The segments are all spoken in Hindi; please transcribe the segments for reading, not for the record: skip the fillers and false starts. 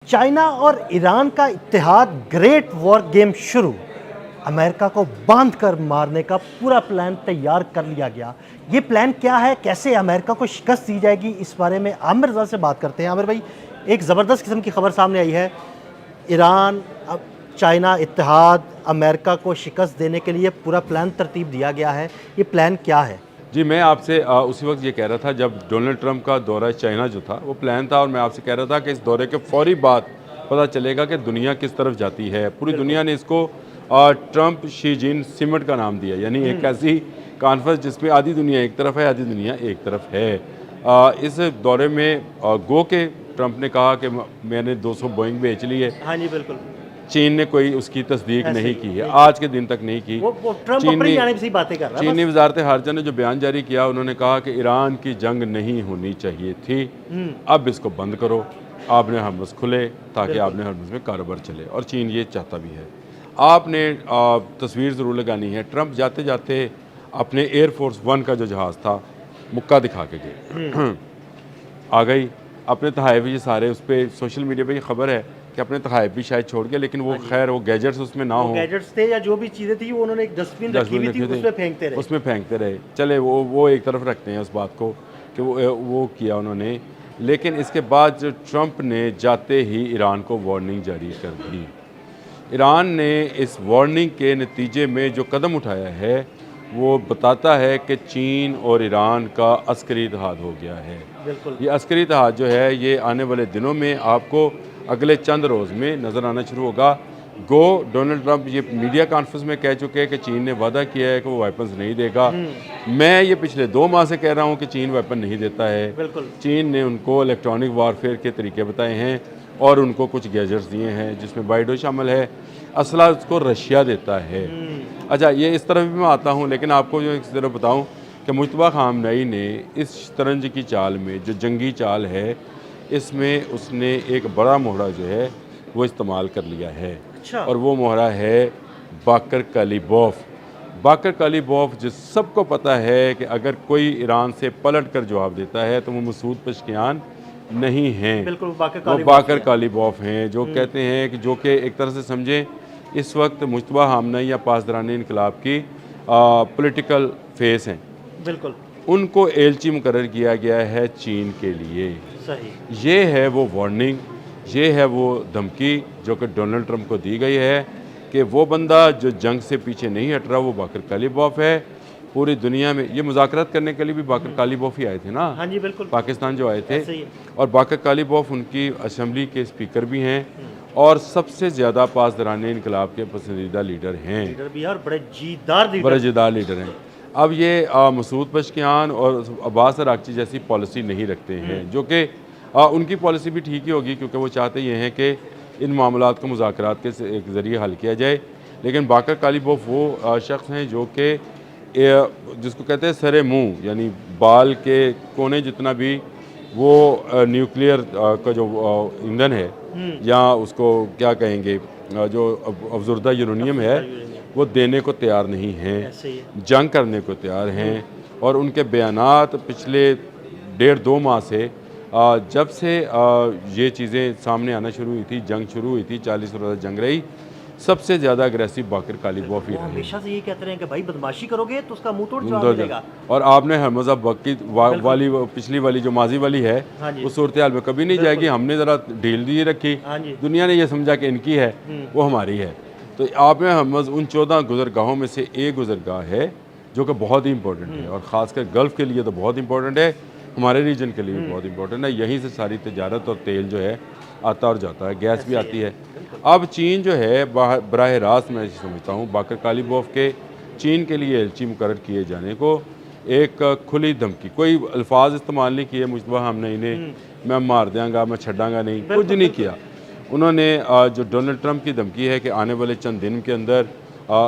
चाइना और ईरान का इत्तेहाद, ग्रेट वॉर गेम शुरू। अमेरिका को बांध कर मारने का पूरा प्लान तैयार कर लिया गया। ये प्लान क्या है, कैसे अमेरिका को शिकस्त दी जाएगी, इस बारे में आमिर रज़ा से बात करते हैं। आमिर भाई, एक ज़बरदस्त किस्म की खबर सामने आई है। ईरान, अब चाइना इत्तेहाद, अमेरिका को शिकस्त देने के लिए पूरा प्लान तरतीब दिया गया है। ये प्लान क्या है? जी, मैं आपसे उसी वक्त ये कह रहा था जब डोनाल्ड ट्रंप का दौरा चाइना जो था वो प्लान था, और मैं आपसे कह रहा था कि इस दौरे के फौरी बाद पता चलेगा कि दुनिया किस तरफ जाती है। पूरी दुनिया ने इसको ट्रंप शी जिन सिमट का नाम दिया, यानी एक ऐसी कॉन्फ्रेंस जिसमें आधी दुनिया एक तरफ है, आधी दुनिया एक तरफ है। इस दौरे में गो के ट्रंप ने कहा कि मैंने 200 बोइंग बेच ली है। हाँ जी, बिल्कुल। चीन ने कोई उसकी तस्दीक ऐसे नहीं ही, की है, नहीं आज के दिन तक नहीं की। वो ट्रंप अपनी जानिब से ही बातें कर रहा है चीनी बस। वजारत खारजा ने जो बयान जारी किया, उन्होंने कहा कि ईरान की जंग नहीं होनी चाहिए थी, अब इसको बंद करो, आपने हर्मुज़ खुले ताकि आपने हर्मुज़ में कारोबार चले, और चीन ये चाहता भी है। आपने तस्वीर ज़रूर लगानी है, ट्रंप जाते जाते अपने एयरफोर्स 1 का जो जहाज़ था मुक्का दिखा के गए। आ गई अपने तहाइफ, ये सारे उस पर सोशल मीडिया पे ये खबर है कि अपने तहाइफ भी शायद छोड़ गए, लेकिन वो खैर वो गैजेट्स उसमें ना हो, गैजेट्स थे या जो भी चीज़ें थी वो उन्होंने एक डस्टबिन रखी हुई थी, उसमें फेंकते रहे। उसमें फेंकते रहे। चले वो एक तरफ रखते हैं उस बात को कि वो किया उन्होंने। लेकिन इसके बाद जो ट्रंप ने जाते ही ईरान को वार्निंग जारी कर दी। ईरान ने इस वार्निंग के नतीजे में जो कदम उठाया है वो बताता है कि चीन और ईरान का अस्करी इत्तेहाद हो गया है। बिल्कुल। ये अस्करी इत्तेहाद जो है ये आने वाले दिनों में आपको अगले चंद रोज़ में नज़र आना शुरू होगा। गो डोनाल्ड ट्रंप ये मीडिया कॉन्फ्रेंस में कह चुके हैं कि चीन ने वादा किया है कि वो वेपन्स नहीं देगा। मैं ये पिछले 2 माह से कह रहा हूँ कि चीन वेपन नहीं देता है। बिल्कुल। चीन ने उनको इलेक्ट्रॉनिक वारफेयर के तरीके बताए हैं और उनको कुछ गैजेट्स दिए हैं जिसमें बाइडो शामिल है। असला उसको रशिया देता है। अच्छा, ये इस तरफ भी मैं आता हूँ, लेकिन आपको जो इस तरफ बताऊँ कि मुश्तबा खामनई ने इस शतरंज की चाल में, जो जंगी चाल है, इसमें उसने एक बड़ा मोहरा जो है वो इस्तेमाल कर लिया है। अच्छा। और वो मोहरा है बाकर कालिबोफ। बाकर कालिबोफ जिस सबको पता है कि अगर कोई ईरान से पलट कर जवाब देता है तो वो मसूद पेशकियान नहीं हैं, बिल्कुल, वो बाकर कालिबोफ हैं, जो कहते हैं कि जो कि एक तरह से समझें इस वक्त मुश्तबा खामनई या पासदारानी इनकलाब की पॉलिटिकल फेस हैं। बिल्कुल उनको एलची मुकर्रर किया गया है चीन के लिए। सही। ये है वो वार्निंग, ये है वो धमकी जो कि डोनाल्ड ट्रंप को दी गई है कि वो बंदा जो जंग से पीछे नहीं हट रहा वो बाकर कालिबोफ है। पूरी दुनिया में ये मुज़ाकरात करने के लिए भी बाकर कालिबोफ ही आए थे ना। हाँ जी, बिल्कुल। पाकिस्तान जो आए थे, ऐसे ही है। और बाकर कालिबोफ उनकी असम्बली के स्पीकर भी हैं और सबसे ज़्यादा पासदारानी इनकलाब के पसंदीदा लीडर हैं, लीडर भी है और बड़े जीदार लीडर। बड़े ज़िद्दार लीडर हैं। अब ये मसूद पेशकियान और अब्बास अरागची जैसी पॉलिसी नहीं रखते हैं, जो कि उनकी पॉलिसी भी ठीक ही होगी, क्योंकि वो चाहते ये हैं कि इन मामलात को मुज़ाकरात के ज़रिए हल किया जाए। लेकिन बाकर कालिबोफ वो शख्स हैं जो कि जिसको कहते हैं सरे मुँह, यानी बाल के कोने जितना भी वो न्यूक्लियर का जो ईंधन है, या उसको क्या कहेंगे, जो अफजुर्दा यूरेनियम है, वो देने को तैयार नहीं हैं, ऐसे ही है। जंग करने को तैयार हैं। और उनके बयानात पिछले 1.5-2 माह से जब से ये चीज़ें सामने आना शुरू हुई थी, जंग शुरू हुई थी, 40 रोज़ा जंग रही, सबसे ज़्यादा अग्रेसिव बाकर कालिबोफ ही वो रहे। हमेशा से ये कहते रहे कि भाई बदमाशी करोगे तो उसका मुंह तोड़ जवाब मिलेगा। और आपने हरमज़ा बक्की वाली पिछली वाली जो माजी वाली है, हाँ जी। उस सूरत हाल में कभी नहीं जाएगी। हमने ज़रा ढील दी रखी, हाँ जी। दुनिया ने ये समझा कि इनकी है, वो हमारी है। तो आपने हरमज़ उन 14 गुज़रगाहों में से एक गुज़रगाह है जो कि बहुत ही इंपॉर्टेंट है, और ख़ासकर गल्फ़ के लिए तो बहुत इंपॉर्टेंट है, हमारे रीजन के लिए भी बहुत इंपॉर्टेंट है। यहीं से सारी तजारत और तेल जो है आता और जाता है, गैस भी आती है। अब चीन जो है बराह रास्त मैं समझता हूँ बाकर कालिबोफ के चीन के लिए एलची मुकर्रर किए जाने को एक खुली धमकी, कोई अल्फाज इस्तेमाल नहीं किए मुश्तबा खामनई ने, मैं मार देंगा, मैं छड़ांगा नहीं, कुछ नहीं किया। उन्होंने जो डोनाल्ड ट्रंप की धमकी है कि आने वाले चंद दिन के अंदर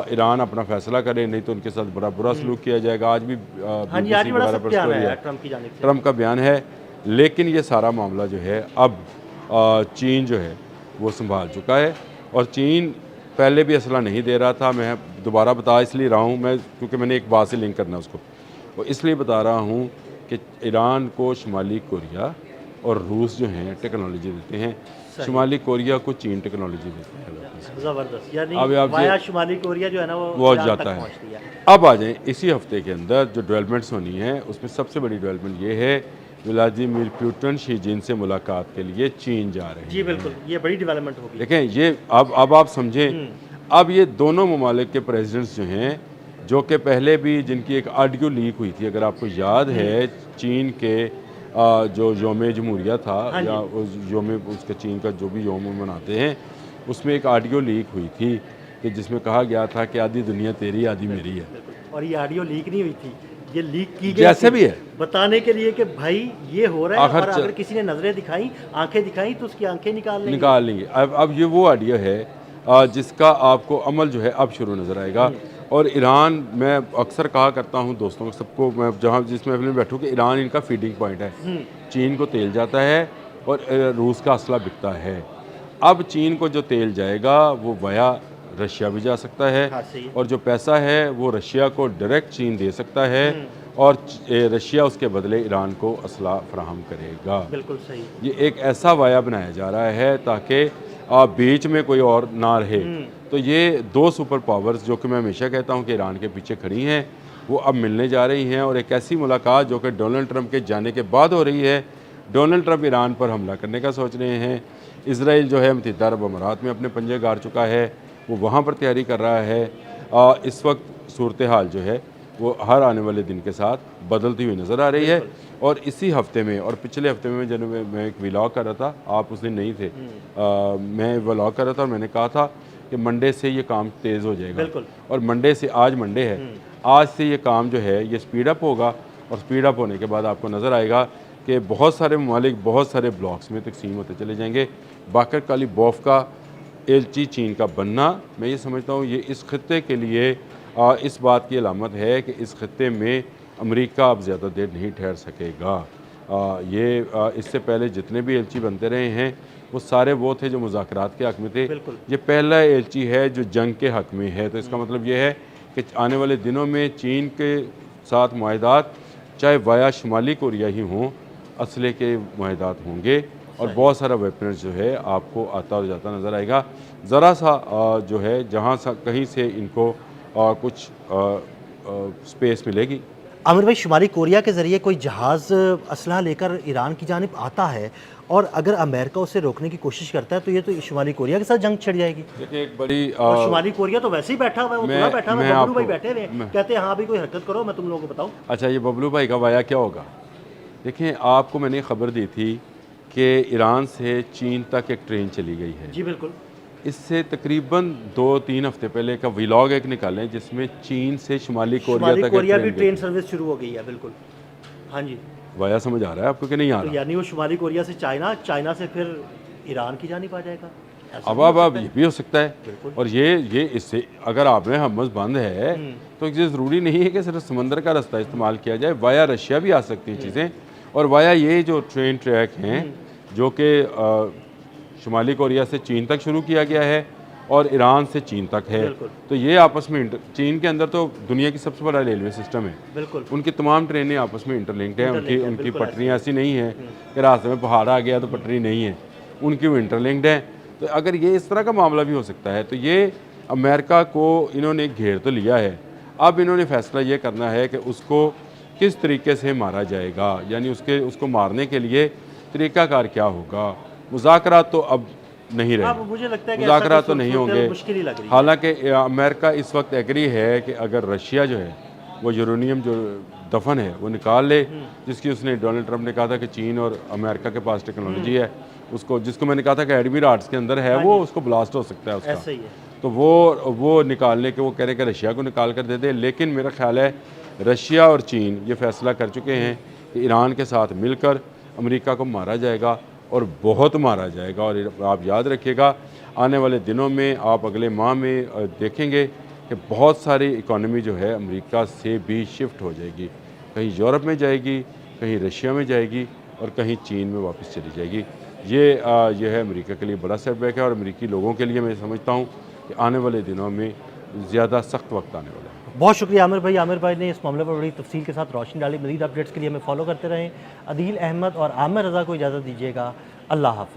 ईरान अपना फैसला करे, नहीं तो उनके साथ बड़ा बुरा सलूक किया जाएगा। आज भी हाँ जी, आज भी बड़ा सख्त बयान है ट्रंप की जानिब से। ट्रंप का बयान है। लेकिन ये सारा मामला जो है अब चीन जो है वो संभाल चुका है, और चीन पहले भी असला नहीं दे रहा था। मैं दोबारा बता इसलिए रहा हूँ, मैं क्योंकि मैंने एक बात से लिंक करना है उसको, वो इसलिए बता रहा हूँ कि ईरान को शुमाली कोरिया और रूस जो हैं टेक्नोलॉजी देते हैं। शुमाली कोरिया को चीन टेक्नोलॉजी देती है वापस। ज़बरदस्त, यानी अब आप वाया शुमाली कोरिया जो है ना वो ईरान जाता तक है। पहुंचती है। अब आ जाएं, इसी हफ्ते के अंदर जो डेवलपमेंट्स होनी है उसमें सबसे बड़ी डेवलपमेंट ये है, व्लादिमीर पुतिन शी जिन से मुलाकात के लिए चीन जा रहे हैं। जी बिल्कुल, ये बड़ी डेवलपमेंट होगी। देखें ये अब आप समझें, अब ये दोनों ममालिक के प्रेसिडेंट्स जो हैं, जो कि पहले भी जिनकी एक ऑडियो लीक हुई थी, अगर आपको याद है, चीन के जो योम जमहूरिया था या उस योम उसका चीन का जो भी योम मनाते हैं, उसमें एक ऑडियो लीक हुई थी कि जिसमें कहा गया था कि आधी दुनिया तेरी आधी मेरी है। और ये ऑडियो लीक नहीं हुई थी, ये लीक की गई जैसे थी भी है, बताने के लिए कि भाई ये हो रहा है, आखिर और अगर किसी ने नजरें दिखाई, आंखें दिखाई, तो उसकी आंखें निकाल लेंगे। अब ये वो ऑडियो है जिसका आपको अमल जो है अब शुरू नज़र आएगा। और ईरान, मैं अक्सर कहा करता हूँ दोस्तों को, सबको, मैं जहाँ जिस महफिल में बैठूँ, कि ईरान इनका फीडिंग पॉइंट है। चीन को तेल जाता है और रूस का असला बिकता है। अब चीन को जो तेल जाएगा वो वाया रशिया भी जा सकता है, हाँ, सही है। और जो पैसा है वो रशिया को डायरेक्ट चीन दे सकता है, और रशिया उसके बदले ईरान को असला फराहम करेगा। बिल्कुल सही। ये एक ऐसा वाया बनाया जा रहा है ताकि बीच में कोई और ना रहे। तो ये दो सुपर पावर्स, जो कि मैं हमेशा कहता हूँ कि ईरान के पीछे खड़ी हैं, वो अब मिलने जा रही हैं। और एक ऐसी मुलाकात जो कि डोनाल्ड ट्रंप के जाने के बाद हो रही है। डोनाल्ड ट्रंप ईरान पर हमला करने का सोच रहे हैं। इसराइल जो है मुत्तहिदा अरब अमारात में अपने पंजे गाड़ चुका है, वो वहाँ पर तैयारी कर रहा है। इस वक्त सूरत हाल जो है वो हर आने वाले दिन के साथ बदलती हुई नज़र आ रही है। और इसी हफ्ते में और पिछले हफ्ते में जब मैं एक व्लॉग कर रहा था, आप उस दिन नहीं थे, मैं व्लॉग कर रहा था और मैंने कहा था कि मंडे से ये काम तेज़ हो जाएगा। और मंडे से, आज मंडे है, आज से ये काम जो है ये स्पीड अप होगा। और स्पीड अप होने के बाद आपको नज़र आएगा कि बहुत सारे ममालिक बहुत सारे ब्लॉक्स में तकसीम होते चले जाएंगे। बाकर कालीबॉफ का एलची चीन का बनना, मैं ये समझता हूँ ये इस खत्ते के लिए इस बात की अलामत है कि इस खत्ते में अमेरिका अब ज़्यादा देर नहीं ठहर सकेगा। इससे पहले जितने भी एलची बनते रहे हैं वो सारे वो थे जो मुज़ाकरात के हक़ में थे। ये पहला एलची है जो जंग के हक़ में है। तो इसका मतलब ये है कि आने वाले दिनों में चीन के साथ मुआहदात, चाहे वाया शुमाली कोरिया ही हों, असले के मुआहदात होंगे। और बहुत सारा वेपन्स जो है आपको आता और जाता नज़र आएगा। ज़रा सा जो है जहाँ सा कहीं से इनको कुछ स्पेस मिलेगी। आमिर भाई, शुमाली कोरिया के ज़रिए कोई जहाज़ असलहा लेकर ईरान की जानिब आता है, और अगर अमेरिका उसे रोकने की कोशिश करता है, तो ये तो शुमाली कोरिया के साथ जंग छिड़ जाएगी। देखिए, एक बड़ी और शुमाली कोरिया तो वैसे ही बैठा हुआ है, वो पूरा बैठा हुआ है, बबलू भाई बैठे हुए हैं, कहते हैं हाँ भी कोई हरकत करो, मैं तुम लोगों को बताऊँ। अच्छा, ये बबलू भाई का वाया क्या होगा? देखिए, आपको मैंने खबर दी थी कि ईरान से चीन तक एक ट्रेन चली गई है। जी बिल्कुल। इससे तकरीबन 2-3 हफ्ते पहले का व्लॉग एक निकालें जिसमें चीन से शुमाली कोरिया भी ट्रेन सर्विस शुरू हो गई है। बिल्कुल, हाँ जी। वाया समझ आ रहा है आपको कि नहीं आ रहा? तो यानी वो शुमाली कोरिया से चाइना, चाइना से फिर ईरान की जानिब आ जाएगा। अब ये भी हो सकता है। और ये इससे अगर आप में हमस बंद है तो ये ज़रूरी नहीं है कि सिर्फ समंदर का रास्ता इस्तेमाल किया जाए, वाया रशिया भी आ सकती हैं चीज़ें। और वाया ये जो ट्रेन ट्रैक हैं जो कि शुमाली कोरिया से चीन तक शुरू किया गया है और ईरान से चीन तक है, तो ये आपस में चीन के अंदर तो दुनिया की सबसे बड़ा रेलवे सिस्टम है। बिल्कुल। उनकी तमाम ट्रेनें आपस में इंटरलिंक्ड हैं। उनकी पटरियाँ ऐसी नहीं हैं कि रास्ते में पहाड़ आ गया तो पटरी नहीं है, उनकी वो इंटरलिंक्ड है। तो अगर ये इस तरह का मामला भी हो सकता है, तो ये अमेरिका को इन्होंने घेर तो लिया है। अब इन्होंने फैसला ये करना है कि उसको किस तरीके से मारा जाएगा, यानी उसको मारने के लिए तरीक़ाकार क्या होगा। मुज़ाकरात तो अब नहीं रहे, मुझे लगता है कि मुज़ाकरात तो नहीं होंगे। मुश्किल ही लग रही है। हालांकि अमेरिका इस वक्त एग्री है कि अगर रशिया जो है वो यूरेनियम जो दफन है वो निकाल ले, जिसकी उसने डोनाल्ड ट्रंप ने कहा था कि चीन और अमेरिका के पास टेक्नोलॉजी है, उसको जिसको मैंने कहा था कि एडमी राड्स के अंदर है, वो उसको ब्लास्ट हो सकता है उसका। ऐसा ही है। तो वो निकालने के वो कह रहे हैं कि रशिया को निकाल कर दे दे। लेकिन मेरा ख्याल है रशिया और चीन ये फैसला कर चुके हैं कि ईरान के साथ मिलकर अमेरिका को मारा जाएगा और बहुत मारा जाएगा। और आप याद रखिएगा, आने वाले दिनों में, आप अगले माह में देखेंगे कि बहुत सारी इकॉनमी जो है अमेरिका से भी शिफ्ट हो जाएगी। कहीं यूरोप में जाएगी, कहीं रशिया में जाएगी और कहीं चीन में वापस चली जाएगी। ये है अमेरिका के लिए बड़ा सेटबैक है। और अमेरिकी लोगों के लिए मैं समझता हूँ कि आने वाले दिनों में ज़्यादा सख्त वक्त आने वाला है। बहुत शुक्रिया आमिर भाई। आमिर भाई ने इस मामले पर बड़ी तफसील के साथ रोशनी डाली। मज़ीद अपडेट्स के लिए हमें फॉलो करते रहें। अदील अहमद और आमिर रज़ा को इजाज़त दीजिएगा। अल्लाह हाफ़िज़।